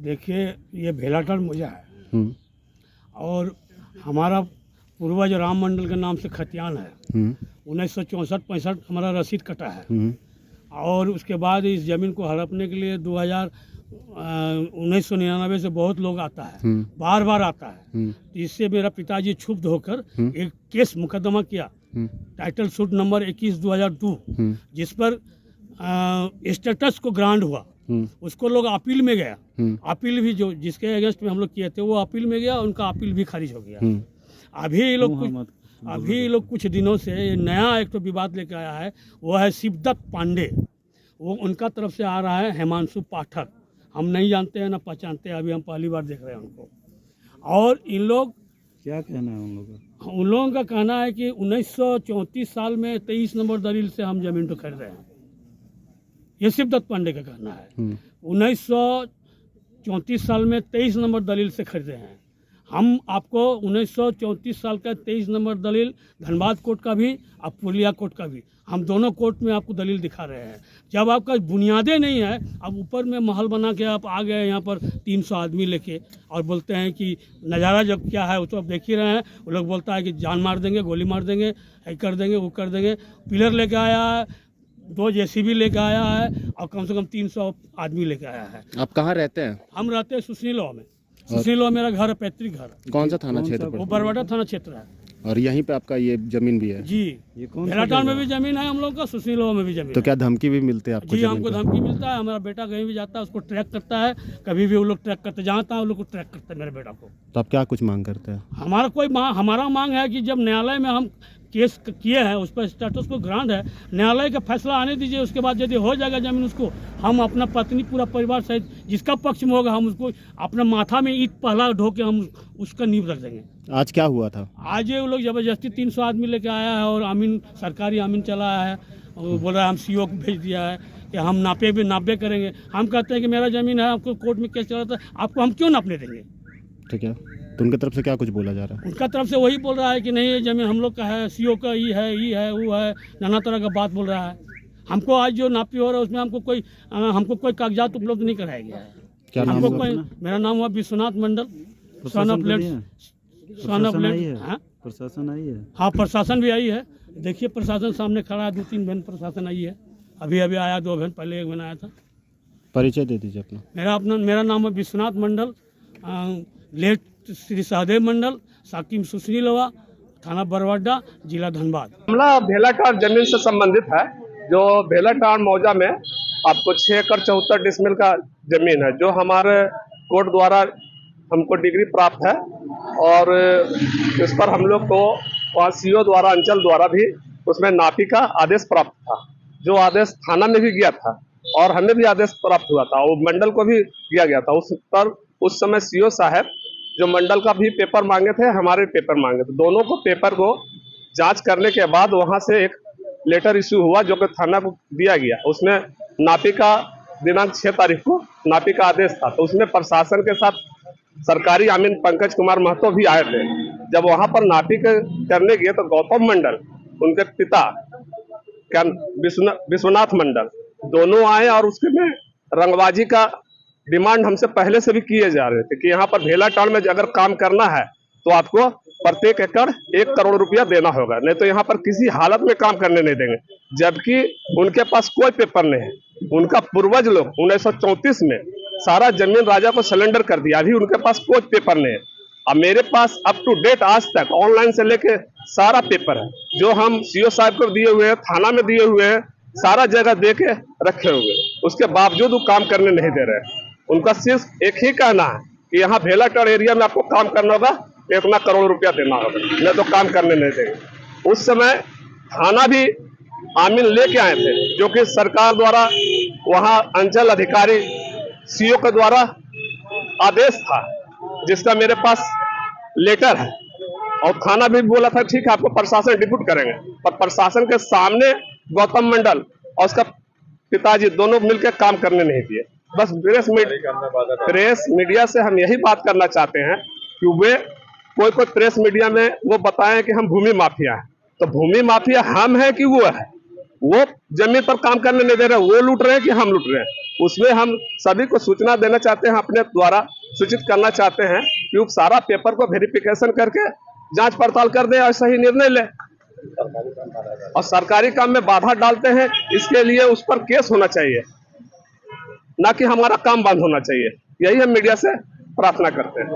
देखिए, ये भेलाटाड़ मौजा है और हमारा पूर्वज राम मंडल के नाम से खतियान है। 1964-65 हमारा रसीद कटा है और उसके बाद इस ज़मीन को हड़पने के लिए 1999 से बहुत लोग आता है, बार बार आता है। इससे मेरा पिताजी क्षुब्ध होकर एक केस मुकदमा किया, टाइटल सूट नंबर 21/2002, जिस पर स्टेटस को ग्रांट हुआ। उसको लोग अपील में गया, अपील भी जो जिसके अगेंस्ट में हम लोग किए थे वो अपील में गया, उनका अपील भी खारिज हो गया। अभी ये लोग कुछ दिनों से नया एक तो विवाद लेकर आया है, वो है शिवदत्त पांडे। वो उनका तरफ से आ रहा है हिमांशु पाठक। हम नहीं जानते हैं ना पहचानते हैं, अभी हम पहली बार देख रहे हैं उनको। और इन लोग क्या कहना है उन लोगों का? उन लोगों का कहना है कि 1934 साल में 23 नंबर दलील से हम जमीन को खरीद रहे हैं। ये शिवदत्त पांडे का कहना है। 1934 साल में 23 नंबर दलील से खरीदे हैं। हम आपको 1934 साल का 23 नंबर दलील धनबाद कोर्ट का भी और पुरलिया कोर्ट का भी, हम दोनों कोर्ट में आपको दलील दिखा रहे हैं। जब आपका बुनियादें नहीं है, अब ऊपर में महल बना के आप आ गए यहाँ पर 300 आदमी लेके और बोलते हैं कि नज़ारा जब क्या है वो तो आप देख ही रहे हैं। वो लोग बोलता है कि जान मार देंगे, गोली मार देंगे, ऐ कर देंगे, वो कर देंगे। पिलर लेके आया है, 2 JCB लेके आया है और कम से कम 300 आदमी लेके आया है। आप कहाँ रहते हैं? हम रहते हैं सुसनीलवा में। सुसनीलवा मेरा घर है, पैतृक घर। कौन सा थाना क्षेत्र वो पर? बरवाडा थाना क्षेत्र है और यहीं पे आपका ये जमीन भी है? जी। ये कौन सा भेलाटाड़ में भी जमीन है हम लोग का, सुसनीलवा में भी जमीन तो है। क्या धमकी भी मिलती है आपको? जी, हमको धमकी मिलता है। हमारा बेटा कहीं भी जाता है उसको ट्रैक करता है, कभी भी वो लोग ट्रैक करते, जहाँ तहाँ वो लोग को ट्रैक करते हैं मेरे बेटा को। तो आप क्या कुछ मांग करते हैं? हमारा मांग है कि जब न्यायालय में हम केस किए हैं, उस पर स्टेटस को ग्रांट है, न्यायालय का फैसला आने दीजिए। उसके बाद यदि हो जाएगा जमीन, उसको हम अपना पत्नी पूरा परिवार सहित जिसका पक्ष में होगा, हम उसको अपना माथा में ईंट पहला ढो के हम उसका नींव रख देंगे। आज क्या हुआ था? आज ये वो लोग ज़बरदस्ती 300 आदमी लेके आया है और सरकारी अमीन चला है। वो बोल रहा है हम CO को भेज दिया है कि हम नापे करेंगे। हम कहते हैं कि मेरा ज़मीन है, आपको कोर्ट में केस चला था, आपको हम क्यों नापने देंगे? ठीक है, तो उनकी तरफ से क्या कुछ बोला जा रहा है? उनका तरफ से वही बोल रहा है कि नहीं ये ज़मीन हम लोग का है, CO का ये है वो है, नाना तरह का बात बोल रहा है। हमको आज जो नापी हो रहा है उसमें हमको कोई कागजात उपलब्ध नहीं कराया गया है। क्या नाम हमको हुआ? मेरा नाम हुआ विश्वनाथ मंडल, प्रशासन आई है? हाँ, प्रशासन भी आई है। देखिए प्रशासन सामने खड़ा है, 2-3 बहन प्रशासन आई है। अभी आया 2 बहन, पहले 1 बहन आया था। परिचय दे दीजिए अपना। मेरा नाम है विश्वनाथ मंडल, लेट श्री सहदेव मंडल, साकिम सुसनीलवा, थाना बरवाडा, जिला धनबाद। मामला भेलाटाड़ जमीन से संबंधित है। जो भेलाटाड़ मौजा में आपको 6 एकड़ 74 डिसमिल का जमीन है, जो हमारे कोर्ट द्वारा हमको डिग्री प्राप्त है और इस पर हम लोग को CO द्वारा, अंचल द्वारा भी उसमें नापी का आदेश प्राप्त था, जो आदेश थाना में भी गया था और हमें भी आदेश प्राप्त हुआ था, वो मंडल को भी दिया गया था। उस पर उस समय CO साहब जो मंडल का भी पेपर मांगे थे, हमारे पेपर मांगे थे, दोनों को पेपर को जांच करने के बाद वहां से एक लेटर इश्यू हुआ जो कि थाना को दिया गया। उसमें नापी का दिनांक 6 तारीख को नापी का आदेश था, तो उसमें प्रशासन के साथ सरकारी अमीन पंकज कुमार महतो भी आए थे। जब वहां पर नापी करने गए तो गौतम मंडल, उनके पिता क्या विश्वनाथ मंडल, दोनों आए और उसके में रंगबाजी का डिमांड हमसे पहले से भी किए जा रहे थे कि यहाँ पर भेलाटाड़ में अगर काम करना है तो आपको प्रत्येक एकड़ 1 करोड़ रुपया देना होगा, नहीं तो यहाँ पर किसी हालत में काम करने नहीं देंगे। जबकि उनके पास कोई पेपर नहीं है। उनका पूर्वज लोग 1934 में सारा जमीन राजा को सिलेंडर कर दिया, अभी उनके पास कोई पेपर नहीं है। अब मेरे पास अप टू डेट आज तक ऑनलाइन से लेके सारा पेपर है, जो हम CO साहब को दिए हुए हैं, थाना में दिए हुए हैं, सारा जगह दे के रखे हुए, उसके बावजूद वो काम करने नहीं दे रहे। उनका सिर्फ एक ही कहना है कि यहाँ भेलाटाड़ एरिया में आपको काम करना होगा, 1 करोड़ रुपया देना होगा, नहीं तो काम करने नहीं देंगे। उस समय थाना भी आमीन लेके आए थे, जो कि सरकार द्वारा वहाँ अंचल अधिकारी CO के द्वारा आदेश था, जिसका मेरे पास लेटर है। और थाना भी बोला था ठीक है आपको प्रशासन डिप्यूट करेंगे, पर प्रशासन के सामने गौतम मंडल और उसका पिताजी दोनों मिलकर काम करने नहीं दिए। बस प्रेस मीडिया से हम यही बात करना चाहते हैं कि वे कोई प्रेस मीडिया में वो बताएं कि हम भूमि माफिया हैं, तो भूमि माफिया हम हैं कि वो है? वो जमीन पर काम करने नहीं दे रहे, वो लूट रहे हैं कि हम लूट रहे हैं। उसमें हम सभी को सूचना देना चाहते हैं, अपने द्वारा सूचित करना चाहते हैं कि वो सारा पेपर को वेरिफिकेशन करके जांच पड़ताल कर दे और सही निर्णय ले। और सरकारी काम में बाधा डालते हैं, इसके लिए उस पर केस होना चाहिए, ना कि हमारा काम बंद होना चाहिए। यही हम मीडिया से प्रार्थना करते हैं।